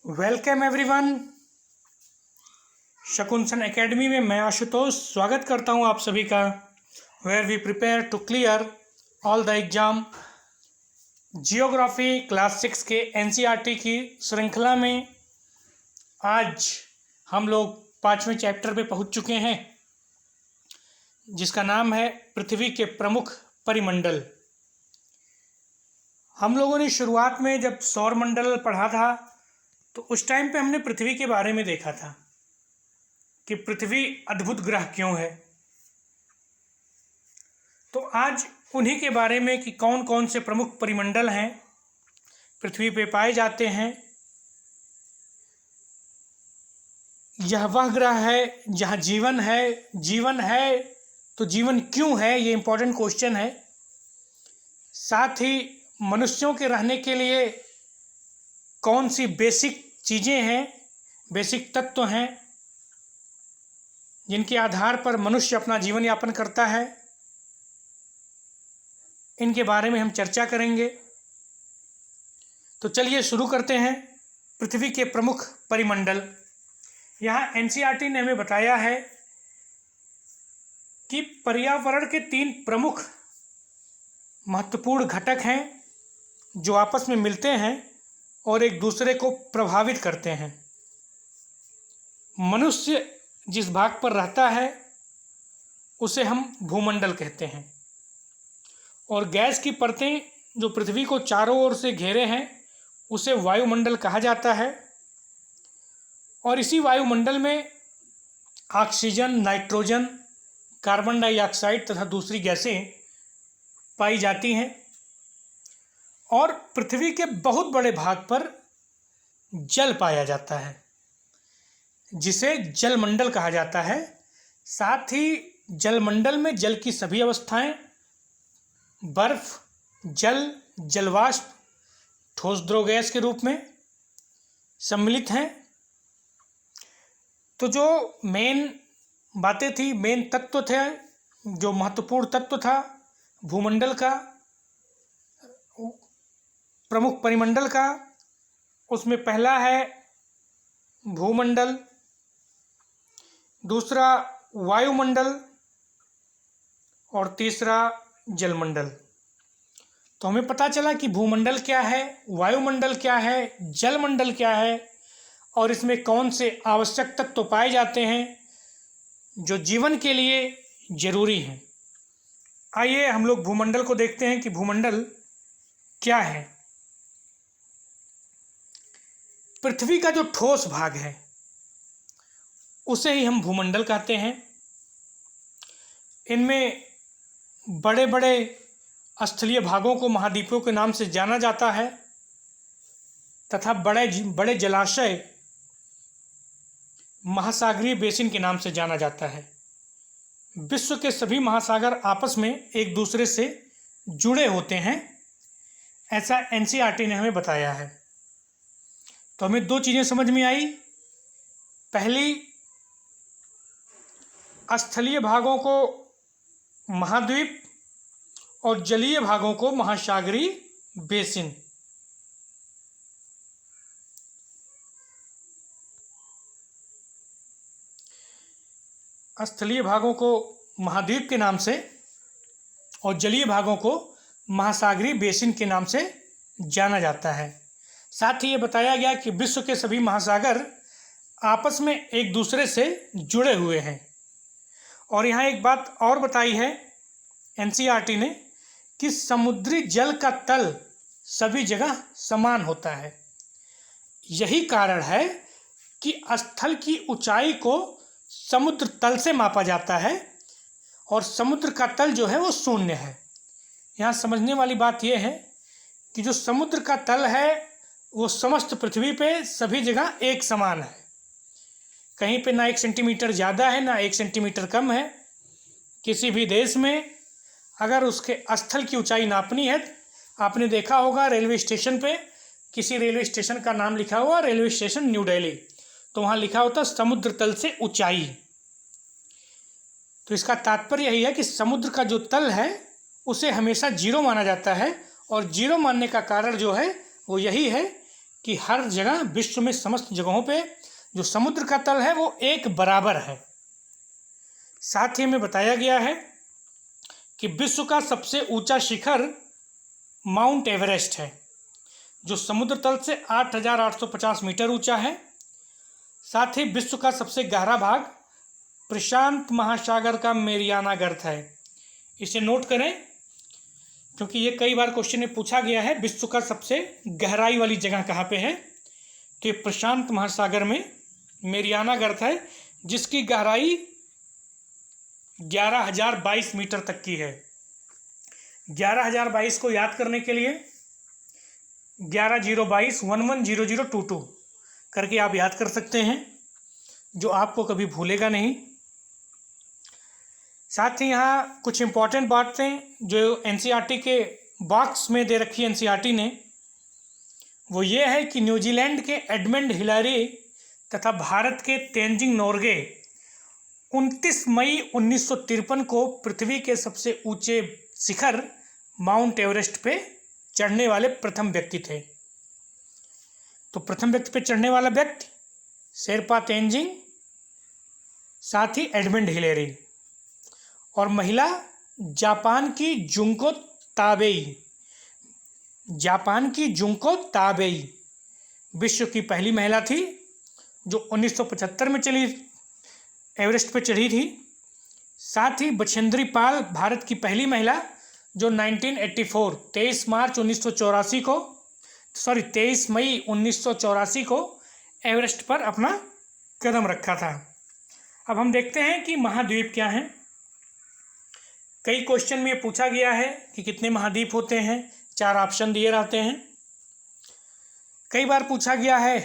Welcome everyone. Shakuntala academy में मैं आशुतोष स्वागत करता हूं आप सभी का। Where we prepare to clear all the exam. Geography class 6 के एनसीईआरटी की श्रृंखला में आज हम लोग 5वें चैप्टर पे पहुंच चुके हैं, जिसका नाम है पृथ्वी के प्रमुख परिमंडल। हम लोगों ने शुरुआत में जब सौरमंडल पढ़ा था तो उस टाइम पे हमने पृथ्वी के बारे में देखा था कि पृथ्वी अद्भुत ग्रह क्यों है। तो आज उन्हीं के बारे में कि कौन कौन से प्रमुख परिमंडल हैं पृथ्वी पे पाए जाते हैं। यह वह ग्रह है जहाँ जीवन है। जीवन है तो जीवन क्यों है, ये इम्पोर्टेंट क्वेश्चन है। साथ ही मनुष्यों के रहने के लिए कौन सी बेसिक चीज़ें हैं, बेसिक तत्व हैं जिनके आधार पर मनुष्य अपना जीवन यापन करता है, इनके बारे में हम चर्चा करेंगे। तो चलिए शुरू करते हैं। पृथ्वी के प्रमुख परिमंडल। यहाँ एनसीईआरटी ने हमें बताया है कि पर्यावरण के 3 प्रमुख महत्वपूर्ण घटक हैं जो आपस में मिलते हैं और एक दूसरे को प्रभावित करते हैं। मनुष्य जिस भाग पर रहता है उसे हम भूमंडल कहते हैं, और गैस की परतें जो पृथ्वी को चारों ओर से घेरे हैं उसे वायुमंडल कहा जाता है। और इसी वायुमंडल में ऑक्सीजन, नाइट्रोजन, कार्बन डाइऑक्साइड तथा दूसरी गैसें पाई जाती हैं। और पृथ्वी के बहुत बड़े भाग पर जल पाया जाता है जिसे जलमंडल कहा जाता है। साथ ही जलमंडल में जल की सभी अवस्थाएं बर्फ, जल, जलवाष्प, ठोस द्रव गैस के रूप में सम्मिलित हैं। तो जो मेन बातें थी, मेन तत्व थे, जो महत्वपूर्ण तत्व था भूमंडल का, प्रमुख परिमंडल का, उसमें पहला है भूमंडल, दूसरा वायुमंडल और तीसरा जलमंडल। तो हमें पता चला कि भूमंडल क्या है, वायुमंडल क्या है, जलमंडल क्या है और इसमें कौन से आवश्यक तत्व पाए जाते हैं जो जीवन के लिए जरूरी हैं। आइए हम लोग भूमंडल को देखते हैं कि भूमंडल क्या है। पृथ्वी का जो ठोस भाग है उसे ही हम भूमंडल कहते हैं। इनमें बड़े बड़े स्थलीय भागों को महाद्वीपों के नाम से जाना जाता है तथा बड़े बड़े जलाशय महासागरीय बेसिन के नाम से जाना जाता है। विश्व के सभी महासागर आपस में एक दूसरे से जुड़े होते हैं, ऐसा एनसीईआरटी ने हमें बताया है। तो हमें 2 चीज़ें समझ में आई। पहली, स्थलीय भागों को महाद्वीप और जलीय भागों को महासागरीय बेसिन। स्थलीय भागों को महाद्वीप के नाम से और जलीय भागों को महासागरीय बेसिन के नाम से जाना जाता है। साथ ही ये बताया गया कि विश्व के सभी महासागर आपस में एक दूसरे से जुड़े हुए हैं। और यहाँ एक बात और बताई है एनसीईआरटी ने कि समुद्री जल का तल सभी जगह समान होता है। यही कारण है कि स्थल की ऊंचाई को समुद्र तल से मापा जाता है और समुद्र का तल जो है वो शून्य है। यहाँ समझने वाली बात यह है कि जो समुद्र का तल है वो समस्त पृथ्वी पे सभी जगह एक समान है। कहीं पे ना 1 सेंटीमीटर ज़्यादा है ना 1 सेंटीमीटर कम है। किसी भी देश में अगर उसके स्थल की ऊंचाई नापनी है, आपने देखा होगा रेलवे स्टेशन पे किसी रेलवे स्टेशन का नाम लिखा हुआ, रेलवे स्टेशन न्यू दिल्ली, तो वहाँ लिखा होता समुद्र तल से ऊंचाई। तो इसका तात्पर्य यही है कि समुद्र का जो तल है उसे हमेशा 0 माना जाता है। और 0 मानने का कारण जो है वो यही है कि हर जगह विश्व में समस्त जगहों पे जो समुद्र का तल है वो एक बराबर है। साथ ही हमें बताया गया है कि विश्व का सबसे ऊंचा शिखर माउंट एवरेस्ट है, जो समुद्र तल से 8,850 मीटर ऊंचा है। साथ ही विश्व का सबसे गहरा भाग प्रशांत महासागर का मेरियाना गर्त है। इसे नोट करें, क्योंकि ये कई बार क्वेश्चन में पूछा गया है विश्व का सबसे गहराई वाली जगह कहाँ पे है। तो ये प्रशांत महासागर में मेरियाना गर्त है, जिसकी गहराई 11,022 मीटर तक की है। 11,022 को याद करने के लिए 11,022 110022 करके आप याद कर सकते हैं, जो आपको कभी भूलेगा नहीं। साथ ही यहाँ कुछ इम्पॉर्टेंट बातें जो एनसीईआरटी के बॉक्स में दे रखी है एनसीईआरटी ने, वो ये है कि न्यूजीलैंड के एडमंड हिलारी तथा भारत के तेंजिंग नोर्गे 29 मई 1953 को पृथ्वी के सबसे ऊंचे शिखर माउंट एवरेस्ट पे चढ़ने वाले प्रथम व्यक्ति थे। तो प्रथम व्यक्ति पे चढ़ने वाला व्यक्ति शेरपा तेंजिंग, साथ ही एडमंड हिलेरी, और महिला जापान की जुंको ताबेई। जापान की जुंको ताबेई विश्व की पहली महिला थी जो 1975 में एवरेस्ट पे चढ़ी थी। साथ ही बछेंद्री पाल भारत की पहली महिला जो 1984 23 मई 1984 को एवरेस्ट पर अपना कदम रखा था। अब हम देखते हैं कि महाद्वीप क्या हैं। कई क्वेश्चन में पूछा गया है कि कितने महाद्वीप होते हैं, 4 ऑप्शन दिए रहते हैं। कई बार पूछा गया है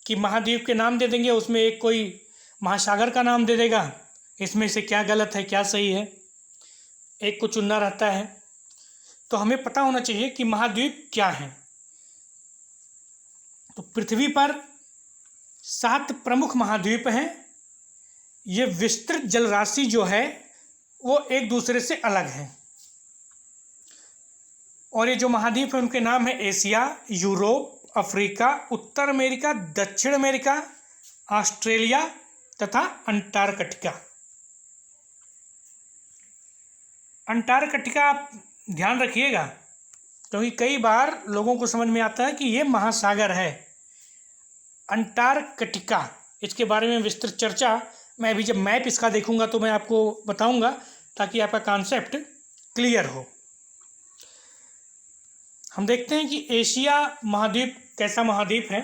कि महाद्वीप के नाम दे देंगे, उसमें एक कोई महासागर का नाम दे देगा, इसमें से क्या गलत है क्या सही है, एक को चुनना रहता है। तो हमें पता होना चाहिए कि महाद्वीप क्या है। तो पृथ्वी पर 7 प्रमुख महाद्वीप हैं। ये विस्तृत जलराशि जो है वो एक दूसरे से अलग है, और ये जो महाद्वीप है उनके नाम है एशिया, यूरोप, अफ्रीका, उत्तर अमेरिका, दक्षिण अमेरिका, ऑस्ट्रेलिया तथा अंटार्कटिका। अंटार्कटिका आप ध्यान रखिएगा, क्योंकि कई बार लोगों को समझ में आता है कि ये महासागर है। अंटार्कटिका, इसके बारे में विस्तृत चर्चा मैं अभी जब मैप इसका देखूंगा तो मैं आपको बताऊंगा, ताकि आपका कॉन्सेप्ट क्लियर हो। हम देखते हैं कि एशिया महाद्वीप कैसा महाद्वीप है।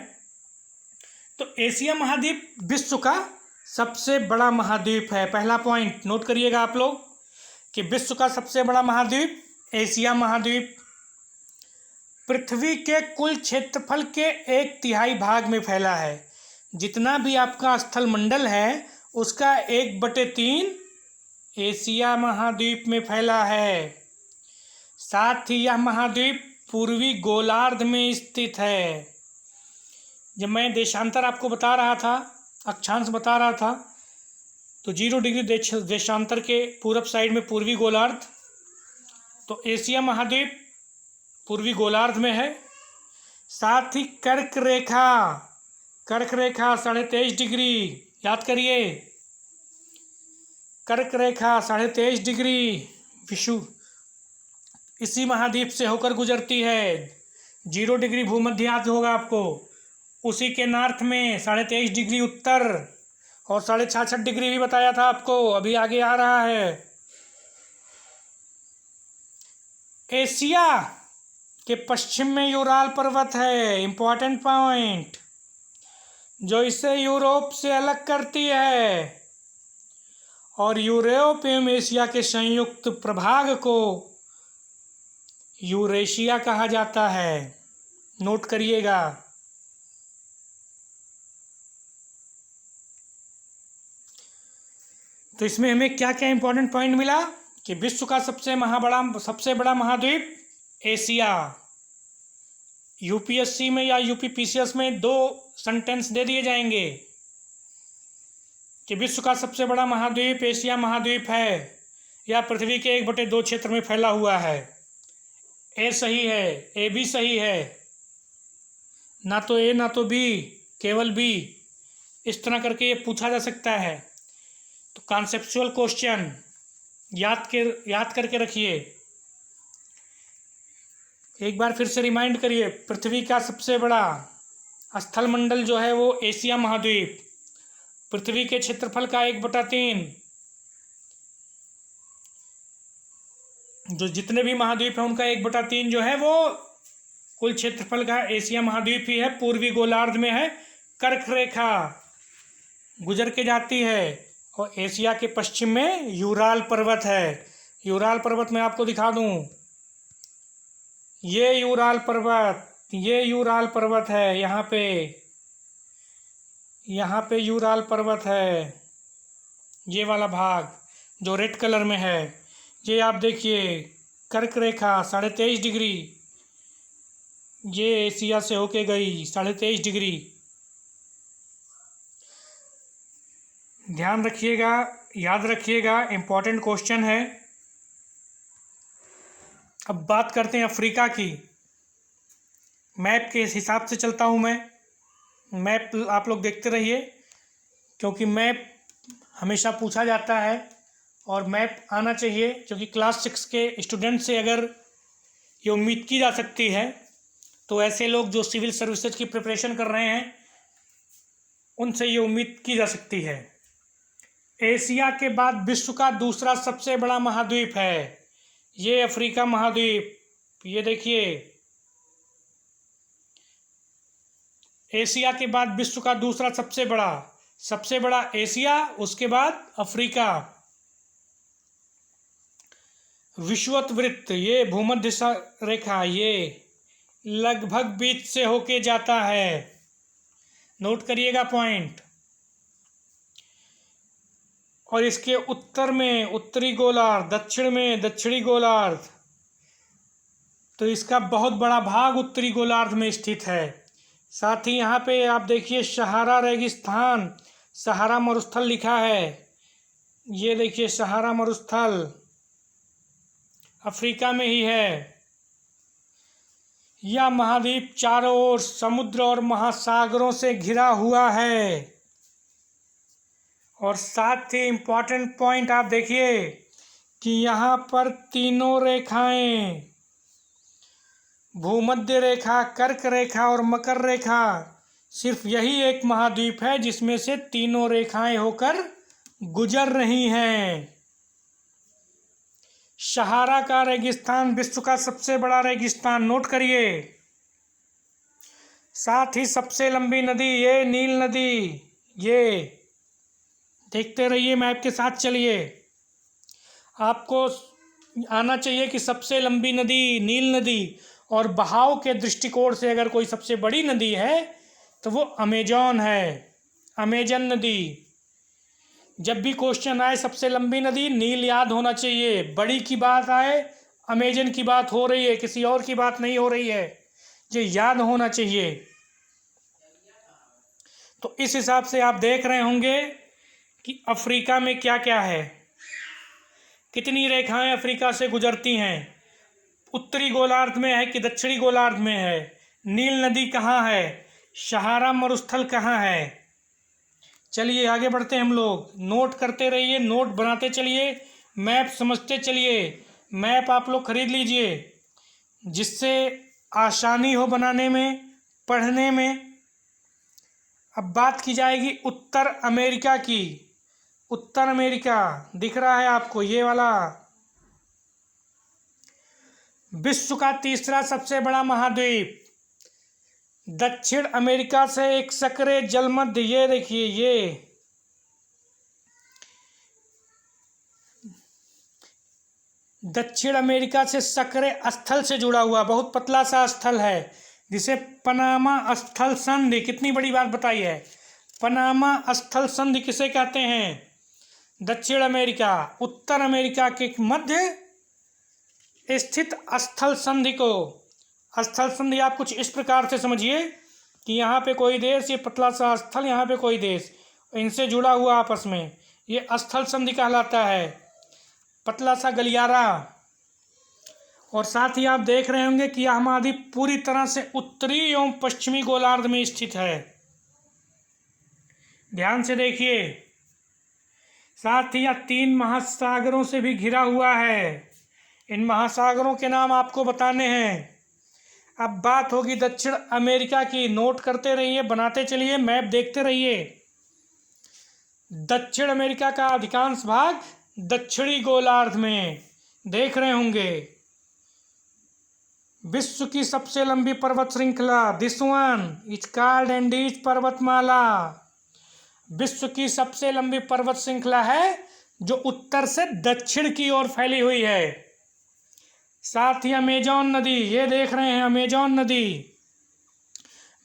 तो एशिया महाद्वीप विश्व का सबसे बड़ा महाद्वीप है। पहला पॉइंट नोट करिएगा आप लोग कि विश्व का सबसे बड़ा महाद्वीप एशिया महाद्वीप पृथ्वी के कुल क्षेत्रफल के 1/3 भाग में फैला है। जितना भी आपका स्थल मंडल है उसका 1/3 एशिया महाद्वीप में फैला है। साथ ही यह महाद्वीप पूर्वी गोलार्ध में स्थित है। जब मैं देशांतर आपको बता रहा था, अक्षांश बता रहा था, तो 0 डिग्री देशांतर के पूरब साइड में पूर्वी गोलार्ध, तो एशिया महाद्वीप पूर्वी गोलार्ध में है। साथ ही कर्क रेखा 23.5 डिग्री, याद करिए, कर्क रेखा 23.5 डिग्री विषुव इसी महाद्वीप से होकर गुजरती है। 0 डिग्री भूमध्य याद होगा आपको, उसी के नॉर्थ में 23.5 डिग्री उत्तर, और 66.5 डिग्री भी बताया था आपको, अभी आगे आ रहा है। एशिया के पश्चिम में यूराल पर्वत है, इंपॉर्टेंट पॉइंट, जो इसे यूरोप से अलग करती है, और यूरोप एवं एशिया के संयुक्त प्रभाग को यूरेशिया कहा जाता है। नोट करिएगा। तो इसमें हमें क्या क्या इंपॉर्टेंट पॉइंट मिला कि विश्व का सबसे बड़ा महाद्वीप एशिया। यूपीएससी में या यूपीपीसीएस में 2 सेंटेंस दे दिए जाएंगे कि विश्व का सबसे बड़ा महाद्वीप एशिया महाद्वीप है, या पृथ्वी के 1/2 क्षेत्र में फैला हुआ है। ए सही है, ए भी सही है। ना तो ए ना तो बी, केवल बी। इस तरह करके ये पूछा जा सकता है। तो कॉन्सेप्चुअल क्वेश्चन याद करके रखिए। एक बार फिर से रिमाइंड करिए, पृथ्वी का सबसे बड़ा स्थलमंडल जो है वो एशिया महाद्वीप। पृथ्वी के क्षेत्रफल का 1/3, जो जितने भी महाद्वीप हैं उनका 1/3 जो है वो कुल क्षेत्रफल का एशिया महाद्वीप ही है। पूर्वी गोलार्ध में है, कर्क रेखा गुजर के जाती है, और एशिया के पश्चिम में यूराल पर्वत है। यूराल पर्वत मैं आपको दिखा दूं, ये यूराल पर्वत है। यहाँ पे यूराल पर्वत है, ये वाला भाग जो रेड कलर में है। ये आप देखिए कर्क रेखा 23.5 डिग्री, ये एशिया से होके गई 23.5 डिग्री। ध्यान रखिएगा, याद रखिएगा, इम्पोर्टेंट क्वेश्चन है। अब बात करते हैं अफ्रीका की। मैप के हिसाब से चलता हूँ मैं। मैप आप लोग देखते रहिए, क्योंकि मैप हमेशा पूछा जाता है और मैप आना चाहिए, क्योंकि क्लास 6 के स्टूडेंट से अगर ये उम्मीद की जा सकती है तो ऐसे लोग जो सिविल सर्विसेज की प्रिपरेशन कर रहे हैं उनसे ये उम्मीद की जा सकती है। एशिया के बाद विश्व का दूसरा सबसे बड़ा महाद्वीप है ये अफ्रीका महाद्वीप। ये देखिए, एशिया के बाद विश्व का दूसरा सबसे बड़ा एशिया, उसके बाद अफ्रीका। विषुवत वृत्त, ये भूमध्य रेखा, ये लगभग बीच से होके जाता है। नोट करिएगा पॉइंट। और इसके उत्तर में उत्तरी गोलार्ध, दक्षिण में दक्षिणी गोलार्ध। तो इसका बहुत बड़ा भाग उत्तरी गोलार्ध में स्थित है। साथ ही यहाँ पे आप देखिए सहारा रेगिस्तान, सहारा मरुस्थल लिखा है। ये देखिए सहारा मरुस्थल अफ्रीका में ही है। यह महाद्वीप चारों ओर समुद्र और महासागरों से घिरा हुआ है। और साथ ही इम्पॉर्टेंट पॉइंट आप देखिए कि यहाँ पर तीनों रेखाएं, भूमध्य रेखा, कर्क रेखा और मकर रेखा, सिर्फ यही एक महाद्वीप है जिसमें से तीनों रेखाएं होकर गुजर रही हैं। सहारा का रेगिस्तान विश्व का सबसे बड़ा रेगिस्तान, नोट करिए। साथ ही सबसे लंबी नदी ये नील नदी, ये देखते रहिए, मैप के साथ चलिए। आपको आना चाहिए कि सबसे लंबी नदी नील नदी, और बहाव के दृष्टिकोण से अगर कोई सबसे बड़ी नदी है तो वो अमेजॉन है, अमेजन नदी। जब भी क्वेश्चन आए सबसे लंबी नदी, नील याद होना चाहिए। बड़ी की बात आए, अमेजन की बात हो रही है, किसी और की बात नहीं हो रही है, ये याद होना चाहिए। तो इस हिसाब से आप देख रहे होंगे कि अफ्रीका में क्या क्या है, कितनी रेखाएं अफ्रीका से गुजरती हैं, उत्तरी गोलार्ध में है कि दक्षिणी गोलार्ध में है, नील नदी कहाँ है, सहारा मरुस्थल कहाँ है। चलिए आगे बढ़ते हैं हम लोग। नोट करते रहिए, नोट बनाते चलिए, मैप समझते चलिए। मैप आप लोग खरीद लीजिए जिससे आसानी हो बनाने में, पढ़ने में। अब बात की जाएगी उत्तर अमेरिका की। उत्तर अमेरिका दिख रहा है आपको, ये वाला विश्व का तीसरा सबसे बड़ा महाद्वीप। दक्षिण अमेरिका से एक सक्रिय जलमध्य, ये देखिए, ये दक्षिण अमेरिका से सक्रिय स्थल से जुड़ा हुआ बहुत पतला सा स्थल है जिसे पनामा स्थल संधि, कितनी बड़ी बात बताई है, पनामा स्थल संधि किसे कहते हैं? दक्षिण अमेरिका, उत्तर अमेरिका के मध्य स्थित स्थल संधि को। स्थल संधि आप कुछ इस प्रकार से समझिए कि यहाँ पे कोई देश, ये पतला सा स्थल, यहाँ पे कोई देश, इनसे जुड़ा हुआ आपस में, ये स्थल संधि कहलाता है, पतला सा गलियारा। और साथ ही आप देख रहे होंगे कि यह महाद्वीप पूरी तरह से उत्तरी एवं पश्चिमी गोलार्ध में स्थित है। ध्यान से देखिए। साथ ही यह 3 महासागरों से भी घिरा हुआ है। इन महासागरों के नाम आपको बताने हैं। अब बात होगी दक्षिण अमेरिका की। नोट करते रहिए, बनाते चलिए, मैप देखते रहिए। दक्षिण अमेरिका का अधिकांश भाग दक्षिणी गोलार्ध में देख रहे होंगे। विश्व की सबसे लंबी पर्वत श्रृंखला, this one is called Andes पर्वतमाला। विश्व की सबसे लंबी पर्वत श्रृंखला है जो उत्तर से दक्षिण की ओर फैली हुई है। साथ ही अमेजॉन नदी, ये देख रहे हैं अमेजॉन नदी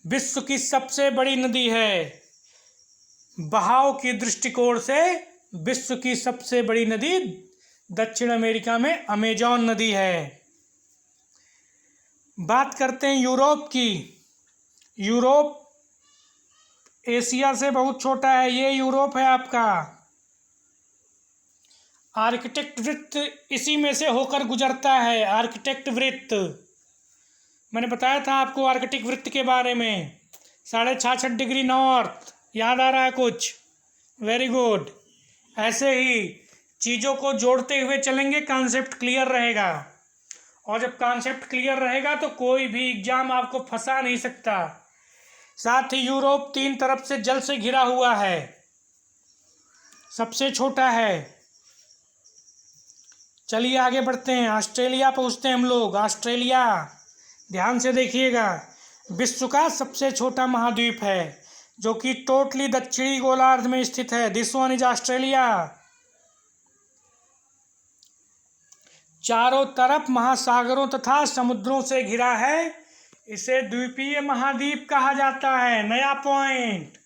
विश्व की सबसे बड़ी नदी है। बहाव की दृष्टिकोण से विश्व की सबसे बड़ी नदी दक्षिण अमेरिका में अमेजॉन नदी है। बात करते हैं यूरोप की। यूरोप एशिया से बहुत छोटा है। ये यूरोप है आपका। आर्कटिक वृत्त इसी में से होकर गुजरता है। आर्कटिक वृत्त मैंने बताया था आपको आर्कटिक वृत्त के बारे में। 66.5 डिग्री नॉर्थ, याद आ रहा है कुछ? Very good. ऐसे ही चीज़ों को जोड़ते हुए चलेंगे, कॉन्सेप्ट क्लियर रहेगा। और जब कॉन्सेप्ट क्लियर रहेगा तो कोई भी एग्जाम आपको फंसा नहीं सकता। साथ ही यूरोप 3 तरफ से जल से घिरा हुआ है, सबसे छोटा है। चलिए आगे बढ़ते हैं। ऑस्ट्रेलिया पहुँचते हैं हम लोग। ऑस्ट्रेलिया, ध्यान से देखिएगा, विश्व का सबसे छोटा महाद्वीप है जो कि टोटली दक्षिणी गोलार्ध में स्थित है। This one is Australia. चारों तरफ महासागरों तथा समुद्रों से घिरा है। इसे द्वीपीय महाद्वीप कहा जाता है। नया पॉइंट,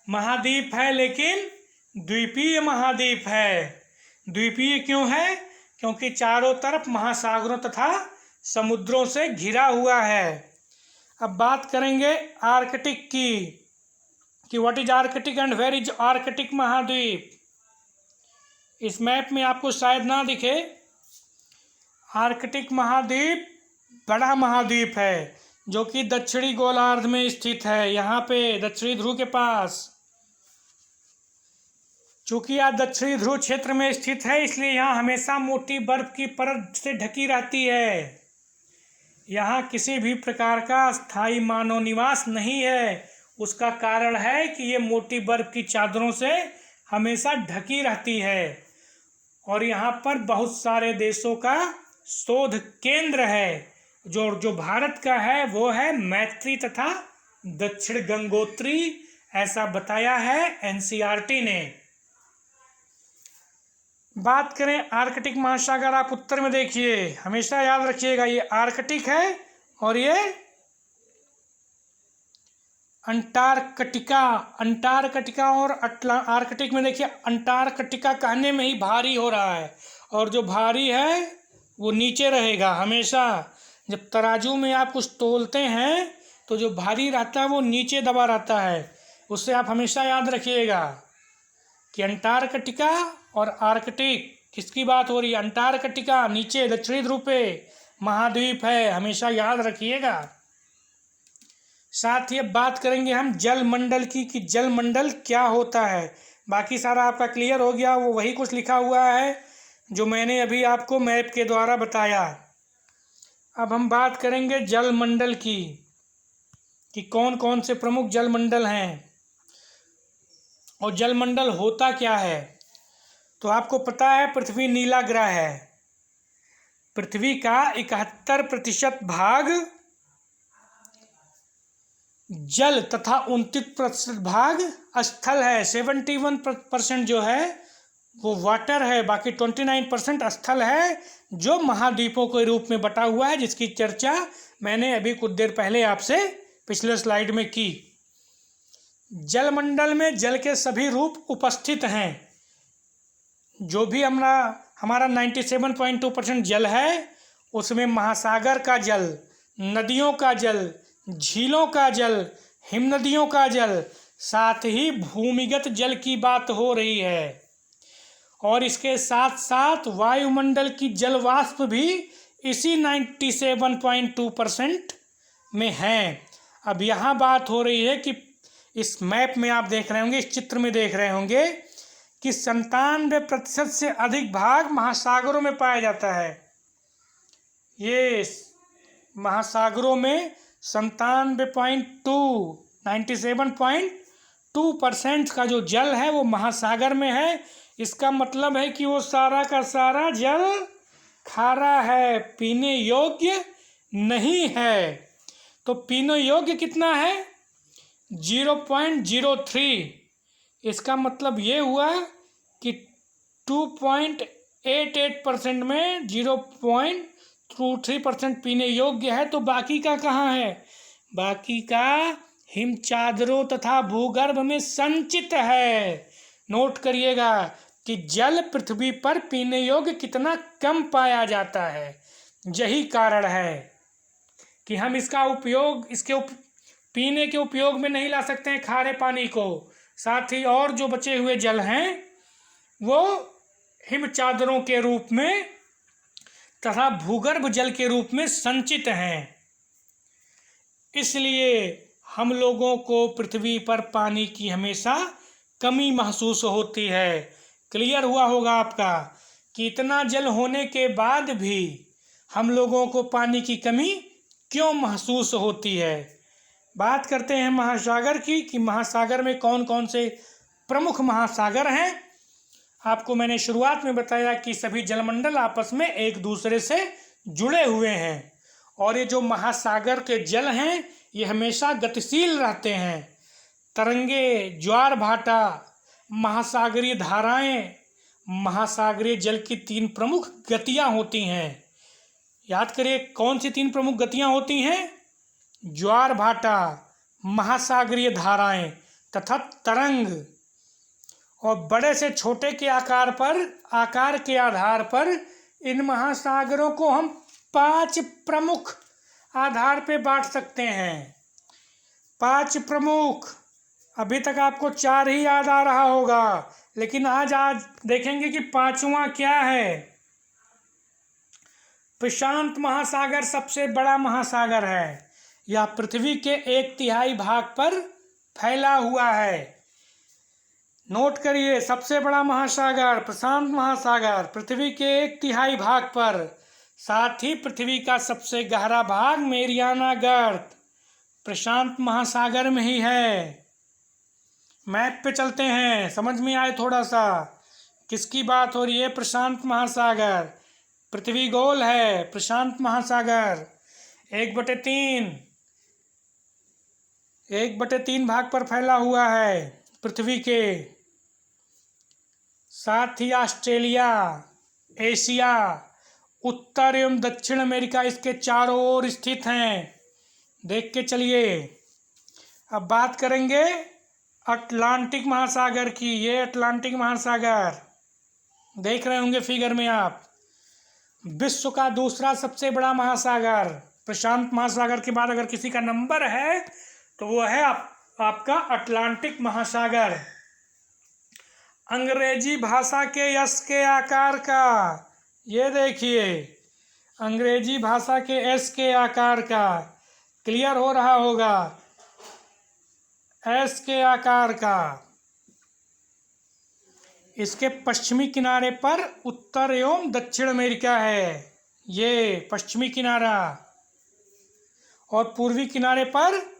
महाद्वीप है लेकिन द्वीपीय महाद्वीप है। द्वीपीय क्यों है? क्योंकि चारों तरफ महासागरों तथा समुद्रों से घिरा हुआ है। अब बात करेंगे आर्कटिक की कि what is Arctic and where is Arctic महाद्वीप। इस मैप में आपको शायद ना दिखे। आर्कटिक महाद्वीप बड़ा महाद्वीप है जो कि दक्षिणी गोलार्ध में स्थित है। यहाँ पे दक्षिणी ध्रुव के पास। चूँकि यह दक्षिणी ध्रुव क्षेत्र में स्थित है इसलिए यहाँ हमेशा मोटी बर्फ की परत से ढकी रहती है। यहाँ किसी भी प्रकार का स्थायी मानव निवास नहीं है। उसका कारण है कि ये मोटी बर्फ की चादरों से हमेशा ढकी रहती है। और यहाँ पर बहुत सारे देशों का शोध केंद्र है। जो भारत का है वो है मैत्री तथा दक्षिण गंगोत्री, ऐसा बताया है एनसीईआरटी ने। बात करें आर्कटिक महासागर, आप उत्तर में देखिए, हमेशा याद रखिएगा ये आर्कटिक है और ये अंटार्कटिका। अंटार्कटिका और आर्कटिक में देखिए, अंटार्कटिका कहने में ही भारी हो रहा है और जो भारी है वो नीचे रहेगा हमेशा। जब तराजू में आप कुछ तोलते हैं तो जो भारी रहता है वो नीचे दबा रहता है। उससे आप हमेशा याद रखिएगा कि अंटार्कटिका और आर्कटिक किसकी बात हो रही है। अंटार्कटिका नीचे दक्षिणी ध्रुव पे महाद्वीप है, हमेशा याद रखिएगा। साथ ही अब बात करेंगे हम जलमंडल की कि जलमंडल क्या होता है। बाकी सारा आपका क्लियर हो गया, वो वही कुछ लिखा हुआ है जो मैंने अभी आपको मैप के द्वारा बताया। अब हम बात करेंगे जलमंडल की कि कौन कौन से प्रमुख जलमंडल हैं और जलमंडल होता क्या है। तो आपको पता है पृथ्वी नीला ग्रह है। पृथ्वी का 71% भाग जल तथा 29% भाग स्थल है। 71% जो है वो वाटर है, बाकी 29% स्थल है जो महाद्वीपों के रूप में बटा हुआ है, जिसकी चर्चा मैंने अभी कुछ देर पहले आपसे पिछले स्लाइड में की। जलमंडल में जल के सभी रूप उपस्थित हैं। जो भी हमारा 97.2% जल है उसमें महासागर का जल, नदियों का जल, झीलों का जल, हिमनदियों का जल, साथ ही भूमिगत जल की बात हो रही है। और इसके साथ साथ वायुमंडल की जल वाष्प भी इसी 97.2% में हैं। अब यहाँ बात हो रही है कि इस मैप में आप देख रहे होंगे, इस चित्र में देख रहे होंगे कि 97% से अधिक भाग महासागरों में पाया जाता है। ये महासागरों में 97.2% का जो जल है वो महासागर में है। इसका मतलब है कि वो सारा का सारा जल खारा है, पीने योग्य नहीं है। तो पीने योग्य कितना है? 0.03। इसका मतलब ये हुआ कि 2.88% में 0.23% पीने योग्य है। तो बाकी का कहाँ है? बाकी का हिम चादरों तथा भूगर्भ में संचित है। नोट करिएगा कि जल पृथ्वी पर पीने योग्य कितना कम पाया जाता है। यही कारण है कि हम इसका उपयोग पीने के उपयोग में नहीं ला सकते हैं खारे पानी को। साथ ही और जो बचे हुए जल हैं वो हिम चादरों के रूप में तथा भूगर्भ जल के रूप में संचित हैं। इसलिए हम लोगों को पृथ्वी पर पानी की हमेशा कमी महसूस होती है। क्लियर हुआ होगा आपका कि इतना जल होने के बाद भी हम लोगों को पानी की कमी क्यों महसूस होती है। बात करते हैं महासागर की कि महासागर में कौन कौन से प्रमुख महासागर हैं। आपको मैंने शुरुआत में बताया कि सभी जलमंडल आपस में एक दूसरे से जुड़े हुए हैं और ये जो महासागर के जल हैं ये हमेशा गतिशील रहते हैं। तरंगे, ज्वार भाटा, महासागरीय धाराएं, महासागरीय जल की 3 प्रमुख गतियां होती हैं। याद करिए कौन सी 3 प्रमुख गतियां होती हैं? ज्वार भाटा, महासागरीय धाराएं तथा तरंग। और बड़े से छोटे के आकार के आधार पर इन महासागरों को हम 5 प्रमुख आधार पे बांट सकते हैं। 5 प्रमुख। अभी तक आपको 4 ही याद आ रहा होगा, लेकिन आज देखेंगे कि 5वां क्या है। प्रशांत महासागर सबसे बड़ा महासागर है। यह पृथ्वी के 1/3 भाग पर फैला हुआ है। नोट करिए, सबसे बड़ा महासागर प्रशांत महासागर पृथ्वी के 1/3 भाग पर। साथ ही पृथ्वी का सबसे गहरा भाग मेरियाना गर्त प्रशांत महासागर में ही है। मैप पे चलते हैं, समझ में आए थोड़ा सा किसकी बात हो रही है। प्रशांत महासागर, पृथ्वी गोल है, प्रशांत महासागर 1/3 भाग पर फैला हुआ है पृथ्वी के। साथ ही ऑस्ट्रेलिया, एशिया, उत्तर एवं दक्षिण अमेरिका इसके चारों ओर स्थित हैं। देख के चलिए। अब बात करेंगे अटलांटिक महासागर की। ये अटलांटिक महासागर देख रहे होंगे फिगर में आप। विश्व का दूसरा सबसे बड़ा महासागर। प्रशांत महासागर के बाद अगर किसी का नंबर है तो वो है आपका अटलांटिक महासागर। अंग्रेजी भाषा के यस के आकार का, ये देखिए अंग्रेजी भाषा के एस के आकार का, क्लियर हो रहा होगा, एस के आकार का। इसके पश्चिमी किनारे पर उत्तर एवं दक्षिण अमेरिका है, ये पश्चिमी किनारा, और पूर्वी किनारे पर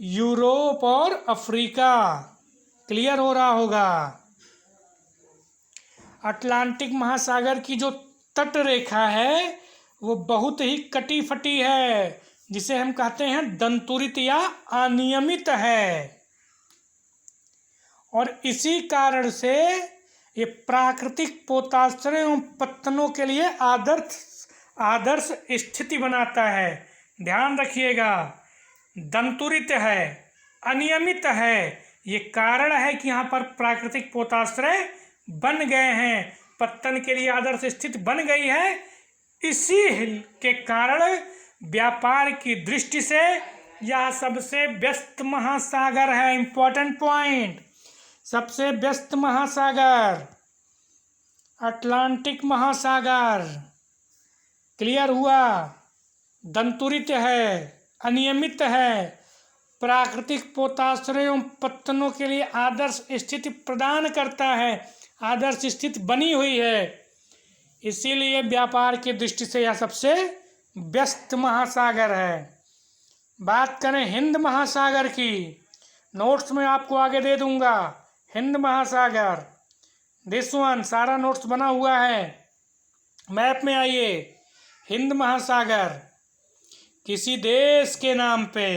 यूरोप और अफ्रीका। क्लियर हो रहा होगा। अटलांटिक महासागर की जो तट रेखा है वो बहुत ही कटी फटी है, जिसे हम कहते हैं दंतुरित या अनियमित है। और इसी कारण से ये प्राकृतिक पोताश्रय एवं पत्तनों के लिए आदर्श स्थिति बनाता है। ध्यान रखिएगा, दंतुरित है, अनियमित है, ये कारण है कि यहाँ पर प्राकृतिक पोताश्रय बन गए हैं, पत्तन के लिए आदर्श स्थिति बन गई है। इसी के कारण व्यापार की दृष्टि से यह सबसे व्यस्त महासागर है। इंपॉर्टेंट पॉइंट, सबसे व्यस्त महासागर अटलांटिक महासागर। क्लियर हुआ? दंतुरित है, अनियमित है, प्राकृतिक पोताश्रयों पत्तनों के लिए आदर्श स्थिति प्रदान करता है, आदर्श स्थिति बनी हुई है, इसीलिए व्यापार की दृष्टि से यह सबसे व्यस्त महासागर है। बात करें हिंद महासागर की, नोट्स में आपको आगे दे दूंगा। हिंद महासागर, दिस वन, सारा नोट्स बना हुआ है। मैप में आइए, हिंद महासागर किसी देश के नाम पे,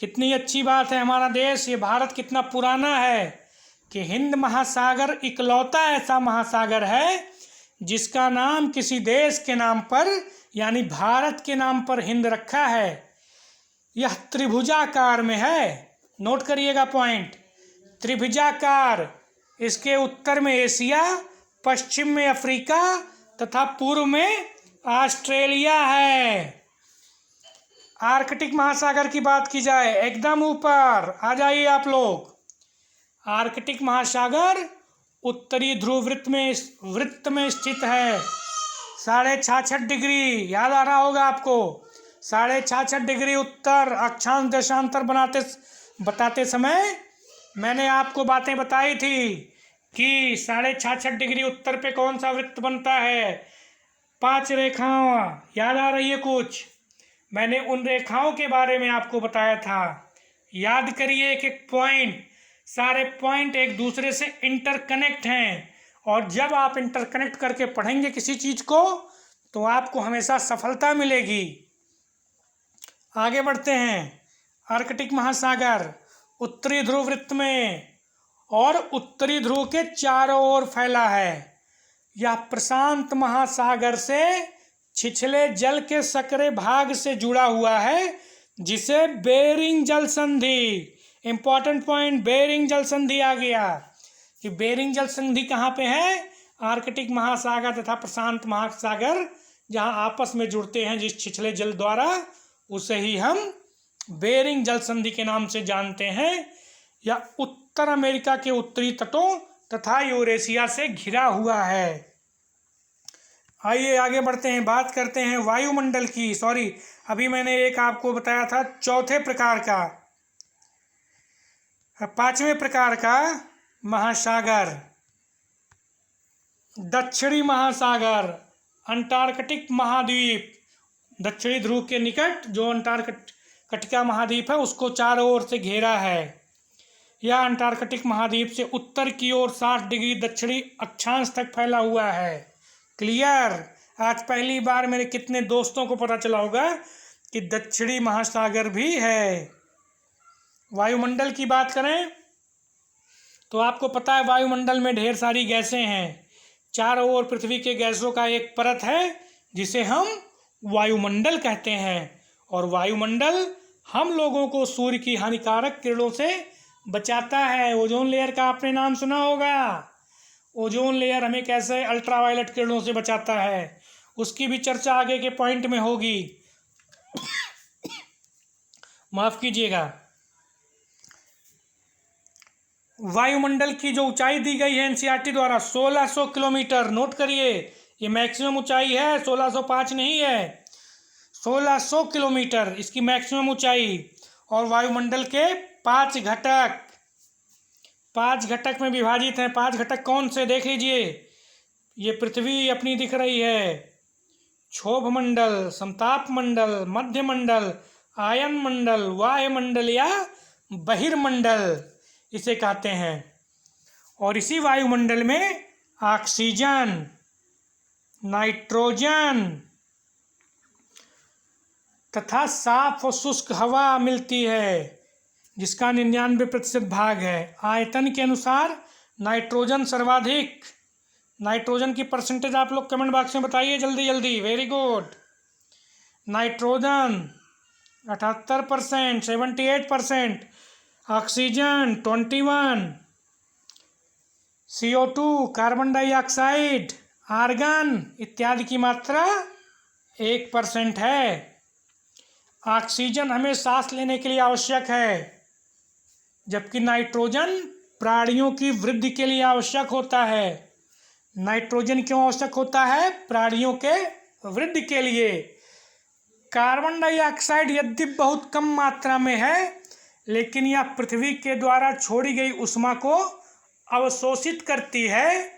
कितनी अच्छी बात है। हमारा देश, ये भारत कितना पुराना है कि हिंद महासागर इकलौता ऐसा महासागर है जिसका नाम किसी देश के नाम पर यानी भारत के नाम पर हिंद रखा है। यह त्रिभुजाकार में है, नोट करिएगा पॉइंट, त्रिभुजाकार। इसके उत्तर में एशिया, पश्चिम में अफ्रीका तथा पूर्व में ऑस्ट्रेलिया है। आर्कटिक महासागर की बात की जाए, एकदम ऊपर आ जाइए आप लोग। आर्कटिक महासागर उत्तरी ध्रुव वृत्त में स्थित है। 66.5 डिग्री, याद आ रहा होगा आपको, 66.5 डिग्री उत्तर अक्षांश देशांतर बताते समय मैंने आपको बातें बताई थी कि 66.5 डिग्री उत्तर पे कौन सा वृत्त बनता है। 5 रेखाओं, याद आ रही है कुछ? मैंने उन रेखाओं के बारे में आपको बताया था। याद करिए एक एक पॉइंट, सारे पॉइंट एक दूसरे से इंटरकनेक्ट हैं, और जब आप इंटरकनेक्ट करके पढ़ेंगे किसी चीज को तो आपको हमेशा सफलता मिलेगी। आगे बढ़ते हैं। आर्कटिक महासागर उत्तरी ध्रुव वृत्त में और उत्तरी ध्रुव के चारों ओर फैला है। यह प्रशांत महासागर से छिछले जल के सकरे भाग से जुड़ा हुआ है, जिसे बेरिंग जल संधि, इंपॉर्टेंट पॉइंट, बेरिंग जल संधि आ गया कि बेरिंग जल संधि कहाँ पे है? आर्कटिक महासागर तथा प्रशांत महासागर जहाँ आपस में जुड़ते हैं जिस छिछले जल द्वारा, उसे ही हम बेरिंग जल संधि के नाम से जानते हैं। यह उत्तर अमेरिका के उत्तरी तटों तथा यूरेशिया से घिरा हुआ है। आइए आगे बढ़ते हैं, बात करते हैं वायुमंडल की। सॉरी, अभी मैंने एक आपको बताया था चौथे प्रकार का, 5वें प्रकार का महासागर, दक्षिणी महासागर, अंटार्कटिक महाद्वीप। दक्षिणी ध्रुव के निकट जो अंटार्कटिका महाद्वीप है उसको चारों ओर से घेरा है। यह अंटार्कटिक महाद्वीप से उत्तर की ओर 60 डिग्री दक्षिणी अक्षांश तक फैला हुआ है। क्लियर? आज पहली बार मेरे कितने दोस्तों को पता चला होगा कि दक्षिणी महासागर भी है। वायुमंडल की बात करें तो आपको पता है वायुमंडल में ढेर सारी गैसें हैं। चारों ओर पृथ्वी के गैसों का एक परत है जिसे हम वायुमंडल कहते हैं, और वायुमंडल हम लोगों को सूर्य की हानिकारक किरणों से बचाता है। ओजोन लेयर का आपने नाम सुना होगा। ओजोन लेयर हमें कैसे अल्ट्रावायलेट किरणों से बचाता है, उसकी भी चर्चा आगे के पॉइंट में होगी। माफ कीजिएगा। वायुमंडल की जो ऊंचाई दी गई है एनसीईआरटी द्वारा 1600 किलोमीटर, नोट करिए, ये मैक्सिमम ऊंचाई है, 1605 नहीं है, 1600 किलोमीटर इसकी मैक्सिमम ऊंचाई। और वायुमंडल के 5 घटक में विभाजित हैं। 5 घटक कौन से, देख लीजिए। ये पृथ्वी अपनी दिख रही है, क्षोभ मंडल, समताप मंडल, मध्य मंडल, आयन मंडल, वायुमंडल या बहिर्मंडल इसे कहते हैं। और इसी वायुमंडल में ऑक्सीजन, नाइट्रोजन तथा साफ और शुष्क हवा मिलती है, जिसका 99% भाग है। आयतन के अनुसार नाइट्रोजन सर्वाधिक। नाइट्रोजन की परसेंटेज आप लोग कमेंट बॉक्स में बताइए जल्दी जल्दी। Very good. Nitrogen 78%, 78%, oxygen 21, CO2 carbon dioxide, argon इत्यादि की मात्रा 1% है। ऑक्सीजन हमें सांस लेने के लिए आवश्यक है, जबकि नाइट्रोजन प्राणियों की वृद्धि के लिए आवश्यक होता है। नाइट्रोजन क्यों आवश्यक होता है? प्राणियों के वृद्धि के लिए। कार्बन डाइऑक्साइड यद्यपि बहुत कम मात्रा में है, लेकिन यह पृथ्वी के द्वारा छोड़ी गई ऊष्मा को अवशोषित करती है,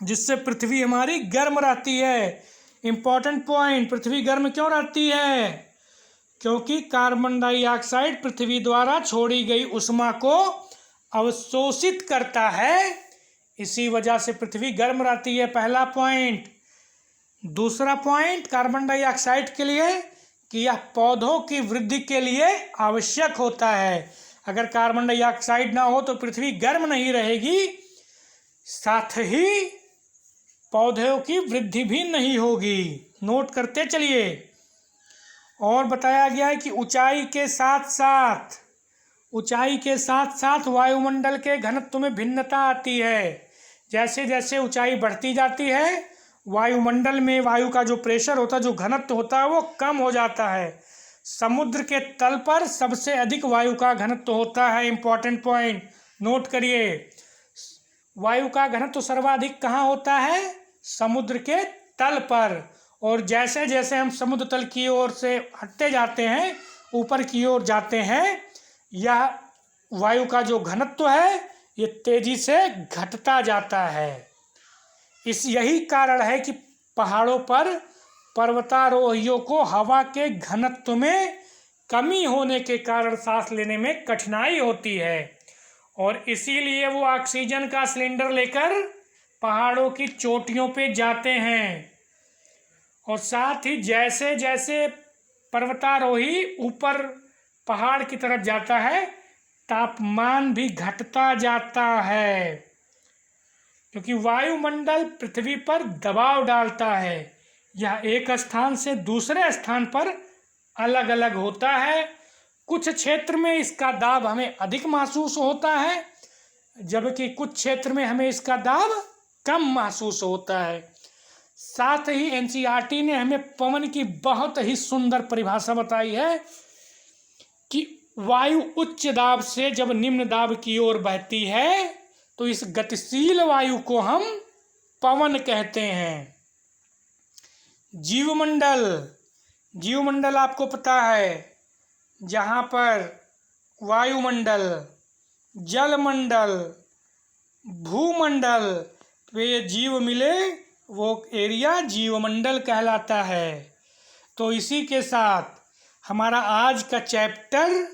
जिससे पृथ्वी हमारी गर्म रहती है। इम्पॉर्टेंट पॉइंट, पृथ्वी गर्म क्यों रहती है? क्योंकि कार्बन डाइऑक्साइड पृथ्वी द्वारा छोड़ी गई ऊष्मा को अवशोषित करता है, इसी वजह से पृथ्वी गर्म रहती है। पहला पॉइंट। दूसरा पॉइंट कार्बन डाइऑक्साइड के लिए कि यह पौधों की वृद्धि के लिए आवश्यक होता है। अगर कार्बन डाइऑक्साइड ना हो तो पृथ्वी गर्म नहीं रहेगी, साथ ही पौधों की वृद्धि भी नहीं होगी। नोट करते चलिए। और बताया गया है कि ऊंचाई के साथ साथ वायुमंडल के घनत्व में भिन्नता आती है। जैसे जैसे ऊंचाई बढ़ती जाती है, वायुमंडल में वायु का जो प्रेशर होता है, जो घनत्व होता है, वो कम हो जाता है। समुद्र के तल पर सबसे अधिक वायु का घनत्व होता है। इंपॉर्टेंट पॉइंट नोट करिए। वायु का घनत्व सर्वाधिक कहाँ होता है? समुद्र के तल पर। और जैसे जैसे हम समुद्र तल की ओर से हटते जाते हैं, ऊपर की ओर जाते हैं, यह वायु का जो घनत्व है ये तेजी से घटता जाता है। यही कारण है कि पहाड़ों पर पर्वतारोहियों को हवा के घनत्व में कमी होने के कारण सांस लेने में कठिनाई होती है, और इसीलिए वो ऑक्सीजन का सिलेंडर लेकर पहाड़ों की चोटियों पे जाते हैं। और साथ ही जैसे जैसे पर्वतारोही ऊपर पहाड़ की तरफ जाता है, तापमान भी घटता जाता है, क्योंकि वायुमंडल पृथ्वी पर दबाव डालता है। यह एक स्थान से दूसरे स्थान पर अलग अलग होता है। कुछ क्षेत्र में इसका दाब हमें अधिक महसूस होता है, जबकि कुछ क्षेत्र में हमें इसका दाब कम महसूस होता है। साथ ही एनसीईआरटी ने हमें पवन की बहुत ही सुंदर परिभाषा बताई है कि वायु उच्च दाब से जब निम्न दाब की ओर बहती है तो इस गतिशील वायु को हम पवन कहते हैं। जीवमंडल आपको पता है, जहाँ पर वायुमंडल, जलमंडल, भूमंडल पे ये जीव मिले, वो एरिया जीवमंडल कहलाता है। तो इसी के साथ हमारा आज का चैप्टर,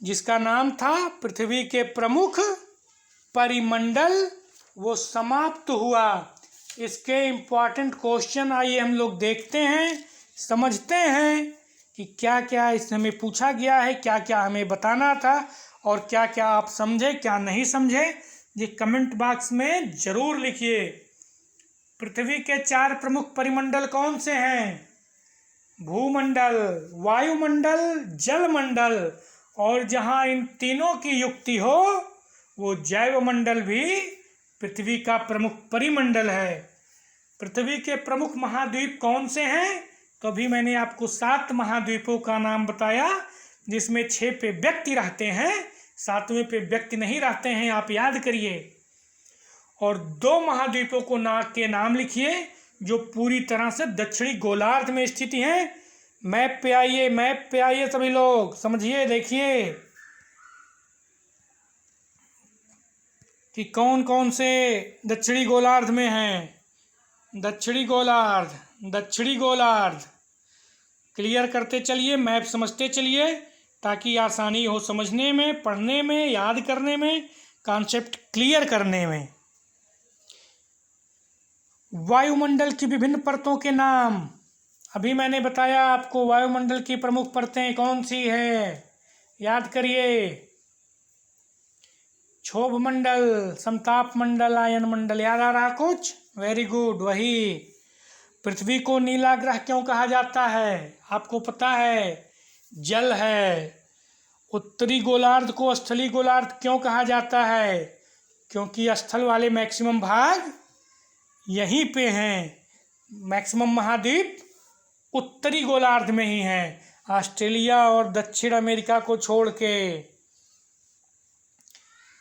जिसका नाम था पृथ्वी के प्रमुख परिमंडल, वो समाप्त हुआ। इसके इम्पॉर्टेंट क्वेश्चन आइए हम लोग देखते हैं, समझते हैं कि क्या क्या इसमें हमें पूछा गया है, क्या क्या हमें बताना था, और क्या क्या आप समझे, क्या नहीं समझे, ये कमेंट बॉक्स में ज़रूर लिखिए। पृथ्वी के 4 प्रमुख परिमंडल कौन से हैं? भूमंडल, वायुमंडल, जलमंडल, और जहाँ इन तीनों की युक्ति हो वो जैवमंडल भी पृथ्वी का प्रमुख परिमंडल है। पृथ्वी के प्रमुख महाद्वीप कौन से हैं? तो अभी मैंने आपको 7 महाद्वीपों का नाम बताया, जिसमें 6 पे व्यक्ति रहते हैं, 7वें पे व्यक्ति नहीं रहते हैं, आप याद करिए। और 2 महाद्वीपों के नाम लिखिए जो पूरी तरह से दक्षिणी गोलार्ध में स्थित हैं। मैप पे आइए सभी लोग, समझिए, देखिए कि कौन कौन से दक्षिणी गोलार्ध में हैं। दक्षिणी गोलार्ध क्लियर करते चलिए, मैप समझते चलिए, ताकि आसानी हो समझने में, पढ़ने में, याद करने में, कॉन्सेप्ट क्लियर करने में। वायुमंडल की विभिन्न परतों के नाम अभी मैंने बताया आपको। वायुमंडल की प्रमुख परतें कौन सी है, याद करिए। क्षोभ मंडल, समताप मंडल, आयन मंडल, याद आ रहा कुछ? वेरी गुड, वही। पृथ्वी को नीला ग्रह क्यों कहा जाता है? आपको पता है, जल है। उत्तरी गोलार्ध को स्थली गोलार्ध क्यों कहा जाता है? क्योंकि स्थल वाले मैक्सिमम भाग यहीं पे हैं। मैक्सिमम महाद्वीप उत्तरी गोलार्ध में ही हैं, ऑस्ट्रेलिया और दक्षिण अमेरिका को छोड़ के।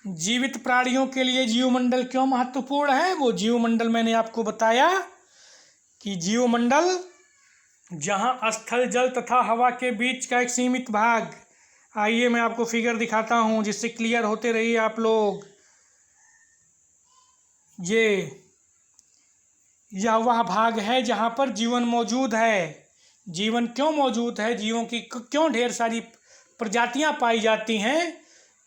जीवित प्राणियों के लिए जीवमंडल क्यों महत्वपूर्ण है? वो जीवमंडल मैंने आपको बताया कि जीवमंडल जहाँ स्थल, जल तथा हवा के बीच का एक सीमित भाग, आइए मैं आपको फिगर दिखाता हूँ जिससे क्लियर होते रहिए आप लोग। यह वह भाग है जहाँ पर जीवन मौजूद है। जीवन क्यों मौजूद है? जीवों की क्यों ढेर सारी प्रजातियां पाई जाती हैं?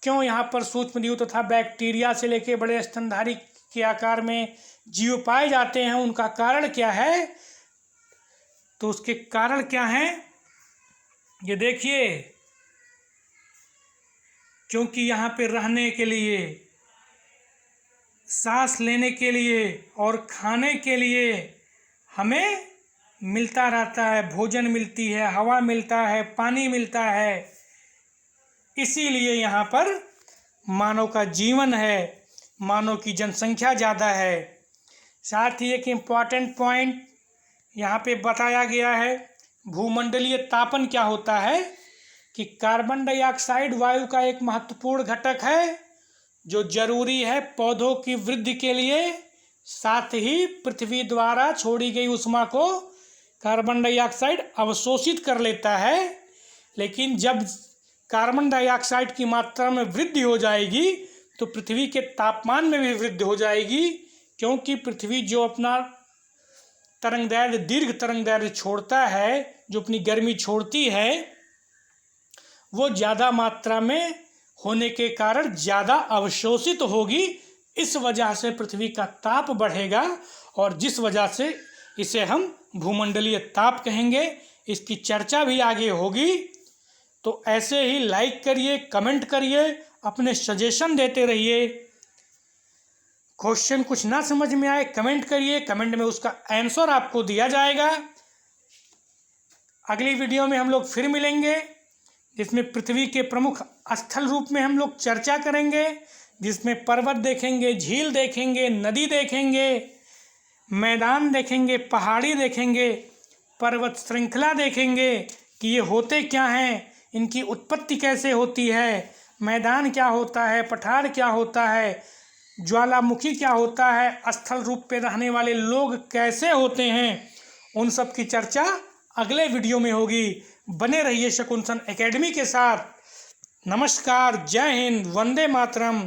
क्यों यहाँ पर सूक्ष्मजीव तथा बैक्टीरिया से लेकर बड़े स्तनधारी के आकार में जीव पाए जाते हैं? उनका कारण क्या है? तो उसके कारण क्या हैं? ये देखिए, क्योंकि यहाँ पे रहने के लिए, सांस लेने के लिए और खाने के लिए हमें मिलता रहता है, भोजन मिलती है, हवा मिलता है, पानी मिलता है। इसीलिए यहाँ पर मानव का जीवन है, मानव की जनसंख्या ज़्यादा है। साथ ही एक इम्पॉर्टेंट पॉइंट यहाँ पे बताया गया है, भूमंडलीय तापन क्या होता है कि कार्बन डाइऑक्साइड वायु का एक महत्वपूर्ण घटक है जो जरूरी है पौधों की वृद्धि के लिए। साथ ही पृथ्वी द्वारा छोड़ी गई ऊष्मा को कार्बन डाइऑक्साइड अवशोषित कर लेता है। लेकिन जब कार्बन डाइऑक्साइड की मात्रा में वृद्धि हो जाएगी तो पृथ्वी के तापमान में भी वृद्धि हो जाएगी, क्योंकि पृथ्वी जो अपना तरंगदैर्घ्य, दीर्घ तरंगदैर्घ्य छोड़ता है, जो अपनी गर्मी छोड़ती है, वो ज़्यादा मात्रा में होने के कारण ज़्यादा अवशोषित होगी। इस वजह से पृथ्वी का ताप बढ़ेगा और जिस वजह से इसे हम भूमंडलीय ताप कहेंगे। इसकी चर्चा भी आगे होगी। तो ऐसे ही लाइक करिए, कमेंट करिए, अपने सजेशन देते रहिए। क्वेश्चन कुछ ना समझ में आए कमेंट करिए, कमेंट में उसका आंसर आपको दिया जाएगा। अगली वीडियो में हम लोग फिर मिलेंगे, जिसमें पृथ्वी के प्रमुख स्थल रूप में हम लोग चर्चा करेंगे, जिसमें पर्वत देखेंगे, झील देखेंगे, नदी देखेंगे, मैदान देखेंगे, पहाड़ी देखेंगे, पर्वत श्रृंखला देखेंगे कि ये होते क्या हैं, इनकी उत्पत्ति कैसे होती है, मैदान क्या होता है, पठार क्या होता है, ज्वालामुखी क्या होता है, स्थल रूप पे रहने वाले लोग कैसे होते हैं, उन सब की चर्चा अगले वीडियो में होगी। बने रहिए शकुंतल एकेडमी के साथ। नमस्कार, जय हिंद, वंदे मातरम।